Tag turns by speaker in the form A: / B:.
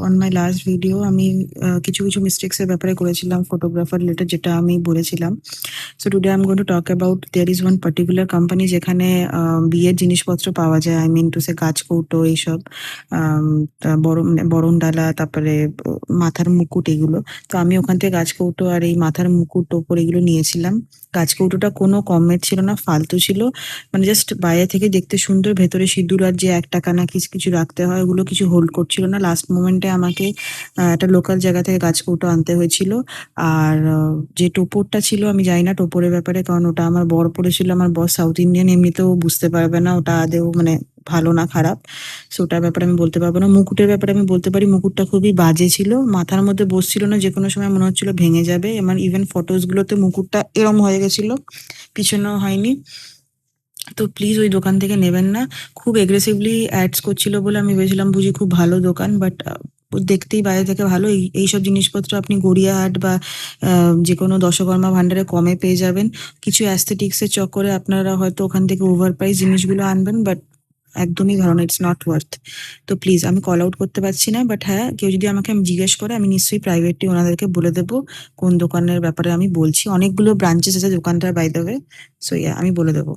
A: On my last video আমি কিছু কিছু মিস্টেক্স এর ব্যাপারে করেছিলাম ফটোগ্রাফার রিলেটেড, যেটা আমি বলেছিলাম। So today I am going to talk about there is one particular company যেখানে বিয়ের জিনিসপত্র পাওয়া যায়। আই মিন টু সে গাছকৌটো এইসব, বরণ ডালা, তারপরে মাথার মুকুট এগুলো। তো আমি ওখান থেকে গাছকৌটো আর এই মাথার মুকুট টোপর এগুলো নিয়েছিলাম। গাছকৌটোটা কোনো কমের ছিল না, ফালতু ছিল। মানে জাস্ট বাইরে থেকে দেখতে সুন্দর, ভেতরে সিঁদুর আর যে 1 টাকা না কিছু কিছু রাখতে হয় ওগুলো কিছু হোল্ড করছিল না। লাস্ট মোমেন্টে আমাকে একটা লোকাল জায়গা থেকে গাছকৌটো আনতে হয়েছিল। আর যে টোপরটা ছিল, আমি জানি না টোপরের ব্যাপারে, কারণ ওটা আমার বর পড়েছিল। আমার বর সাউথ ইন্ডিয়ান, এমনিতেও বুঝতে পারবে না ওটা আদেও মানে ভালো না খারাপ। সো ওটার ব্যাপারে আমি বলতে পারবো না। মুকুটের ব্যাপারে আমি বলতে পারি, মুকুটটা খুবই বাজে ছিল, মাথার মধ্যে বসছিল না, যে কোনো সময় মনে হচ্ছিল ভেঙে যাবে। আমার ইভেন ফটোস গুলোতে মুকুটটা এরম হয়ে গেছিল, পিছনেও হয়নি। তো প্লিজ ওই দোকান থেকে নেবেন না। খুব এগ্রেসিভলি অ্যাডস করছিল বলে আমি ভেবেছিলাম বুঝি খুব ভালো দোকান, বাট দেখতেই বাইরে থেকে ভালো। এইসব জিনিসপত্র আপনি গড়িয়াহাট বা যে কোনো দশকর্মা ভান্ডারে কমে পেয়ে যাবেন। কিছু অ্যাস্থেটিক্সের চক্করে আপনারা হয়তো ওখান থেকে ওভার প্রাইস জিনিসগুলো আনবেন, বাট একদমই ভালো না, ইটস নট ওয়ার্থ। তো প্লিজ, আমি কল আউট করতে পারছি না, বাট হ্যাঁ, কেউ যদি আমাকে জিজ্ঞেস করে আমি নিশ্চয়ই প্রাইভেটলি ওনাদেরকে বলে দেবো কোন দোকানের ব্যাপারে আমি বলছি। অনেকগুলো ব্রাঞ্চেস আছে দোকানটার, বাই দ্য ওয়ে। সো আমি বলে দেবো।